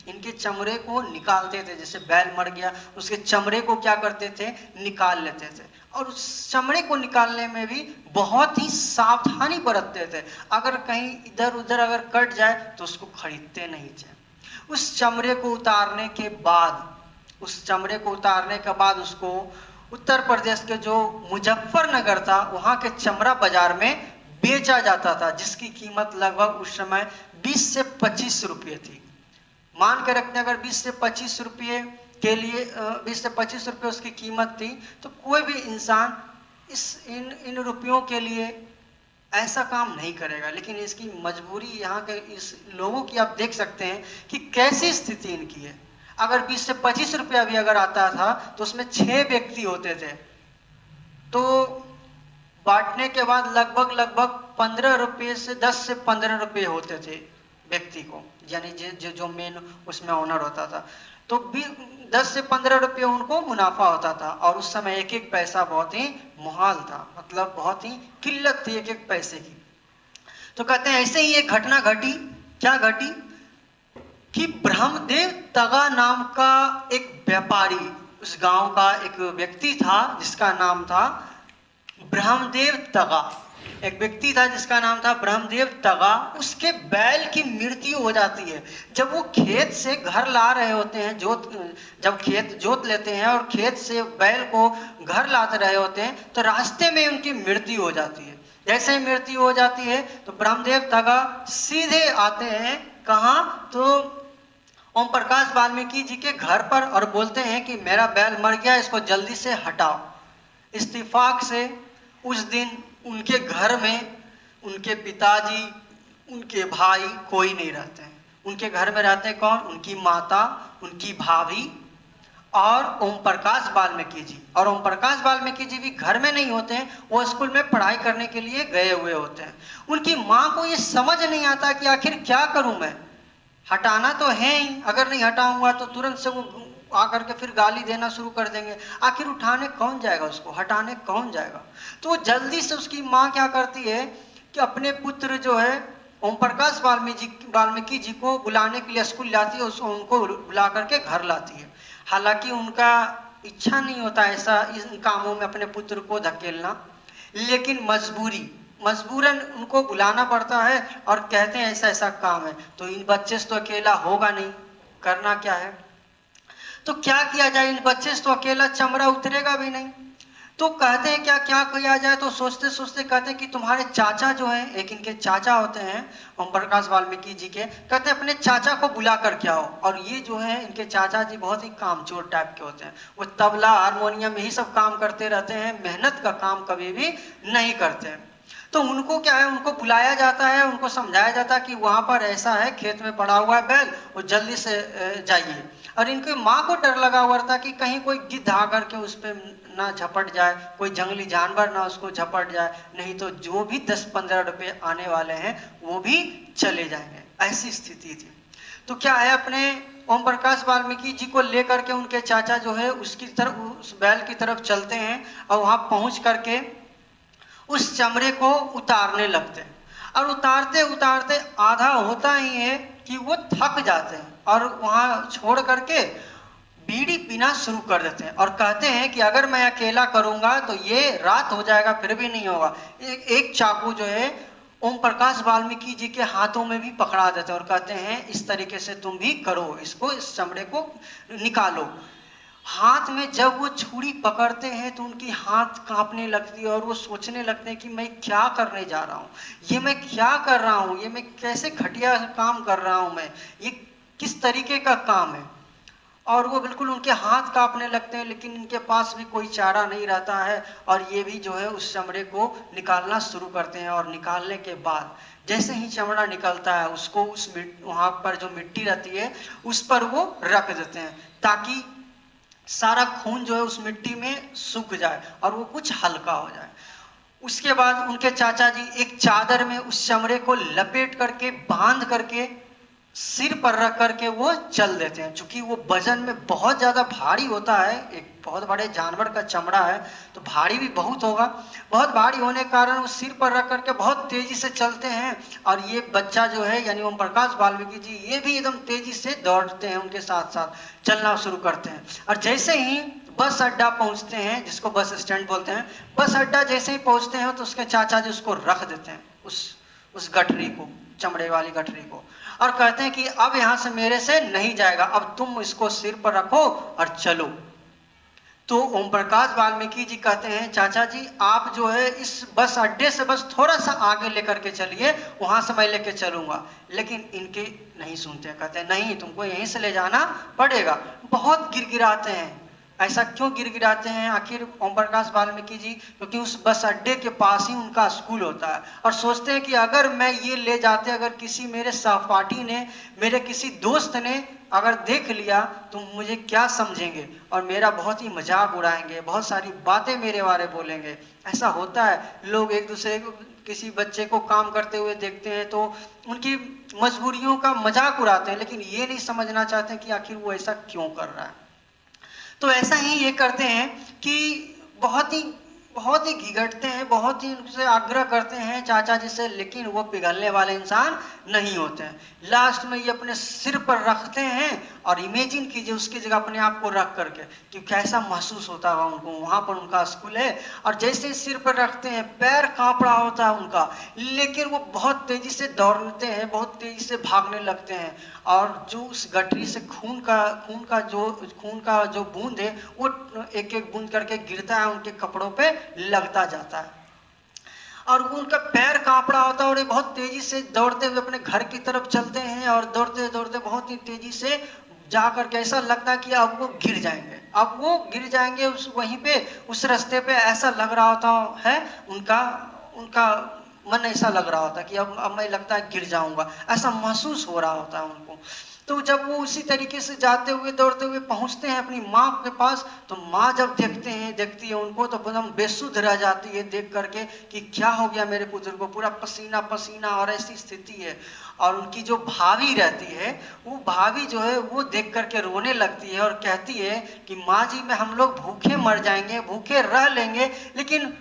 इनके चमड़े को निकालते थे। जैसे बैल मर गया, उसके चमड़े को क्या करते थे, निकाल लेते थे। और उस चमड़े को निकालने में भी बहुत ही सावधानी बरतते थे। अगर कहीं इधर उधर अगर कट जाए तो उसको खरीदते नहीं थे। उस चमड़े को उतारने के बाद उसको उत्तर प्रदेश के जो मुजफ्फरनगर था, वहाँ के चमड़ा बाजार में बेचा जाता था, जिसकी कीमत लगभग उस समय 20 से 25 रुपये थी। मान के रखते हैं अगर 20 से 25 रुपये के लिए 20 से 25 रुपये उसकी कीमत थी, तो कोई भी इंसान इन रुपयों के लिए ऐसा काम नहीं करेगा। लेकिन इसकी मजबूरी, यहाँ के इस लोगों की आप देख सकते हैं कि कैसी स्थिति इनकी है। अगर 20 से 25 रुपया भी अगर आता था तो उसमें 6 व्यक्ति होते थे, तो बांटने के बाद लगभग 15 रुपये से 10 से 15 रुपये होते थे व्यक्ति को, यानी जो मेन उसमें ओनर होता था। तो 10 से 15 रुपये उनको मुनाफा होता था। और उस समय एक एक पैसा बहुत ही मुहाल था, मतलब बहुत ही किल्लत थी एक एक पैसे की। तो कहते हैं ऐसे ही एक घटना घटी। क्या घटी कि ब्रह्मदेव तगा नाम का एक व्यापारी, उस गांव का एक व्यक्ति था जिसका नाम था ब्रह्मदेव तगा। एक व्यक्ति था जिसका नाम था ब्रह्मदेव तगा। उसके बैल की मृत्यु हो जाती है। जब वो खेत से घर ला रहे होते हैं, जब खेत जोत लेते हैं और खेत से बैल को घर लाते रहे होते हैं, तो रास्ते में उनकी मृत्यु हो जाती है। जैसे ही मृत्यु हो जाती है तो ब्रह्मदेव तगा सीधे आते हैं कहाँ, तो ओम प्रकाश वाल्मीकि जी के घर पर, और बोलते हैं कि मेरा बैल मर गया, इसको जल्दी से हटाओ। इत्तेफाक से उस दिन उनके घर में उनके पिताजी, उनके भाई कोई नहीं रहते हैं। उनके घर में रहते हैं कौन, उनकी माता, उनकी भाभी और ओम प्रकाश वाल्मीकि जी। और ओम प्रकाश वाल्मीकि जी भी घर में नहीं होते हैं, वो स्कूल में पढ़ाई करने के लिए गए हुए होते हैं। उनकी माँ को ये समझ नहीं आता कि आखिर क्या करूं मैं, हटाना तो है ही, अगर नहीं हटाऊंगा तो तुरंत से वो आकर के फिर गाली देना शुरू कर देंगे, आखिर उठाने कौन जाएगा उसको, हटाने कौन जाएगा। तो जल्दी से उसकी माँ क्या करती है कि अपने पुत्र जो है ओम प्रकाश वाल्मीकि जी को बुलाने के लिए स्कूल लाती है, उसको उनको बुला करके घर लाती है। हालांकि उनका इच्छा नहीं होता ऐसा इन कामों में अपने पुत्र को धकेलना, लेकिन मजबूरन उनको बुलाना पड़ता है और कहते हैं ऐसा ऐसा काम है। तो इन बच्चे से तो अकेला होगा नहीं, करना क्या है, तो क्या किया जाए, इन बच्चे से तो अकेला चमड़ा उतरेगा भी नहीं। तो कहते हैं क्या क्या किया जाए, तो सोचते सोचते कहते हैं कि तुम्हारे चाचा जो है, एक इनके चाचा होते हैं ओम प्रकाश वाल्मीकि जी के, कहते हैं अपने चाचा को बुला कर के आओ। और ये जो है इनके चाचा जी बहुत ही कामचोर टाइप के होते हैं, वो तबला हारमोनियम यही सब काम करते रहते हैं, मेहनत का काम कभी भी नहीं करते हैं। तो उनको क्या है, उनको बुलाया जाता है, उनको समझाया जाता है कि वहां पर ऐसा है, खेत में पड़ा हुआ है बैल, वो जल्दी से जाइए। और इनकी माँ को डर लगा हुआ था कि कहीं कोई गिद्ध आकर के उस पर ना झपट जाए, कोई जंगली जानवर ना उसको झपट जाए, नहीं तो जो भी 10-15 रुपए आने वाले हैं वो भी चले जाएंगे, ऐसी स्थिति थी। तो क्या है, अपने ओम प्रकाश वाल्मीकि जी को लेकर के उनके चाचा जो है उसकी तरफ, उस बैल की तरफ चलते हैं और वहां पहुंच करके उस चमड़े को उतारने लगते हैं। और उतारते उतारते आधा होता ही है कि वो थक जाते हैं और वहां छोड़ करके बीड़ी पीना शुरू कर देते हैं और कहते हैं कि अगर मैं अकेला करूंगा तो ये रात हो जाएगा, फिर भी नहीं होगा। एक चाकू जो है ओम प्रकाश वाल्मीकि जी के हाथों में भी पकड़ा देते हैं और कहते हैं इस तरीके से तुम भी करो, इसको, इस चमड़े को निकालो। हाथ में जब वो छुरी पकड़ते हैं तो उनकी हाथ कांपने लगती है और वो सोचने लगते हैं कि मैं क्या करने जा रहा हूँ, ये मैं क्या कर रहा हूँ, ये मैं कैसे घटिया काम कर रहा हूँ, मैं ये किस तरीके का काम है। और वो बिल्कुल उनके हाथ कांपने लगते हैं, लेकिन इनके पास भी कोई चारा नहीं रहता है और ये भी जो है उस चमड़े को निकालना शुरू करते हैं। और निकालने के बाद जैसे ही चमड़ा निकलता है उसको उस वहाँ पर जो मिट्टी रहती है उस पर वो रख देते हैं ताकि सारा खून जो है उस मिट्टी में सूख जाए और वो कुछ हल्का हो जाए। उसके बाद उनके चाचा जी एक चादर में उस चमड़े को लपेट करके बांध करके सिर पर रख करके वो चल देते हैं। चूंकि वो वजन में बहुत ज्यादा भारी होता है, एक बहुत बड़े जानवर का चमड़ा है तो भारी भी बहुत होगा, बहुत भारी होने के कारण वो सिर पर रख करके बहुत तेजी से चलते हैं। और ये बच्चा जो है यानी ओम प्रकाश वाल्मीकि जी, ये भी एकदम तेजी से दौड़ते हैं, उनके साथ साथ चलना शुरू करते हैं। और जैसे ही बस अड्डा पहुंचते हैं, जिसको बस स्टैंड बोलते हैं, बस अड्डा जैसे ही पहुंचते हैं तो उसके चाचा जी उसको रख देते हैं, उस गठरी को, चमड़े वाली गठरी को, और कहते हैं कि अब यहां से मेरे से नहीं जाएगा, अब तुम इसको सिर पर रखो और चलो। तो ओम प्रकाश वाल्मीकि जी कहते हैं चाचा जी आप जो है इस बस अड्डे से बस थोड़ा सा आगे लेकर के चलिए, वहां से मैं लेके चलूंगा। लेकिन इनके नहीं सुनते, कहते हैं नहीं तुमको यहीं से ले जाना पड़ेगा। बहुत गिड़गिड़ाते हैं, ऐसा क्यों गिड़गिड़ाते हैं आखिर ओम प्रकाश वाल्मीकि जी, क्योंकि उस बस अड्डे के पास ही उनका स्कूल होता है और सोचते हैं कि अगर मैं ये ले जाते, अगर किसी मेरे सहपाठी ने, मेरे किसी दोस्त ने अगर देख लिया तो मुझे क्या समझेंगे और मेरा बहुत ही मजाक उड़ाएंगे, बहुत सारी बातें मेरे बारे बोलेंगे। ऐसा होता है, लोग एक दूसरे को, किसी बच्चे को काम करते हुए देखते हैं तो उनकी मजबूरियों का मजाक उड़ाते हैं, लेकिन ये नहीं समझना चाहते कि आखिर वो ऐसा क्यों कर रहा है। तो ऐसा ही ये करते हैं कि बहुत ही घिघटते हैं, बहुत ही उनसे आग्रह करते हैं चाचा जी से, लेकिन वो पिघलने वाले इंसान नहीं होते हैं। लास्ट में ये अपने सिर पर रखते हैं और इमेजिन कीजिए उसकी जगह अपने आप को रख करके कि कैसा महसूस होता है उनको, वहां पर उनका स्कूल है और जैसे ही सिर पर रखते हैं पैर कांप रहा होता है उनका, लेकिन वो बहुत तेजी से दौड़ते हैं, बहुत तेजी से भागने लगते हैं और जो उस गठरी से खून का जो बूंद है वो एक एक बूंद करके गिरता है, उनके कपड़ों पे लगता जाता है और उनका पैर कांप रहा होता है और ये बहुत तेजी से दौड़ते हुए अपने घर की तरफ चलते हैं और दौड़ते दौड़ते बहुत ही तेजी से जाकर के ऐसा लगता है कि अब वो गिर जाएंगे, अब वो गिर जाएंगे उस वहीं पे, उस रास्ते पे ऐसा लग रहा होता है उनका मन ऐसा लग रहा होता है कि अब मैं लगता है गिर जाऊंगा, ऐसा महसूस हो रहा होता है उनको। तो जब वो उसी तरीके से जाते हुए दौड़ते हुए पहुंचते हैं अपनी माँ के पास, तो माँ जब देखती है उनको तो एकदम बेसुध रह जाती है देख करके कि क्या हो गया मेरे पुत्र को, पूरा पसीना पसीना और ऐसी स्थिति है। और उनकी जो भाभी रहती है, वो भाभी जो है वो देख करके रोने लगती है और कहती है कि माँ जी में हम लोग भूखे मर जाएंगे, भूखे रह लेंगे, लेकिन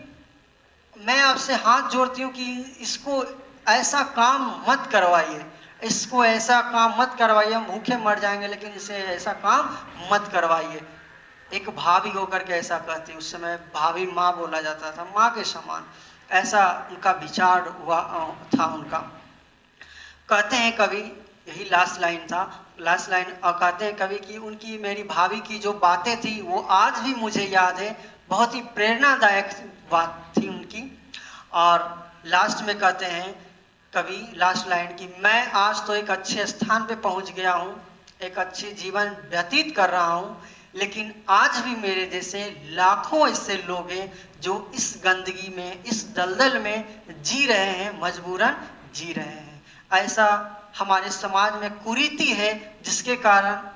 मैं आपसे हाथ जोड़ती हूँ कि इसको ऐसा काम मत करवाइए, इसको ऐसा काम मत करवाइए, हम भूखे मर जाएंगे लेकिन इसे ऐसा काम मत करवाइए। एक भाभी होकर के ऐसा कहती, उस समय भाभी माँ बोला जाता था, माँ के समान ऐसा उनका विचार हुआ था उनका। कहते हैं कवि, यही लास्ट लाइन था, लास्ट लाइन, और कहते हैं कवि कि उनकी मेरी भाभी की जो बातें थी वो आज भी मुझे याद है, बहुत ही प्रेरणादायक बात थी उनकी। और लास्ट में कहते हैं कवि, लास्ट लाइन की, मैं आज तो एक अच्छे स्थान पे पहुंच गया हूँ, एक अच्छे जीवन व्यतीत कर रहा हूँ, लेकिन आज भी मेरे जैसे लाखों ऐसे लोग हैं जो इस गंदगी में, इस दलदल में जी रहे हैं, मजबूरन जी रहे हैं। ऐसा हमारे समाज में कुरीति है जिसके कारण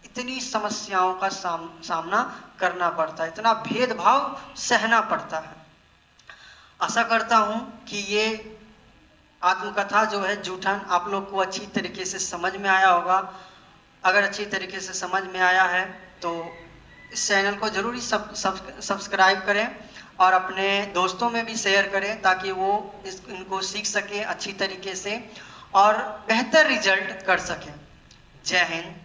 इतनी समस्याओं का सामना करना पड़ता है, इतना भेदभाव सहना पड़ता है। आशा करता हूँ कि ये आत्मकथा जो है जूठन आप लोग को अच्छी तरीके से समझ में आया होगा। अगर अच्छी तरीके से समझ में आया है तो इस चैनल को जरूरी सब्सक्राइब करें और अपने दोस्तों में भी शेयर करें ताकि वो इनको सीख सकें अच्छी तरीके से और बेहतर रिजल्ट कर सकें। जय हिंद,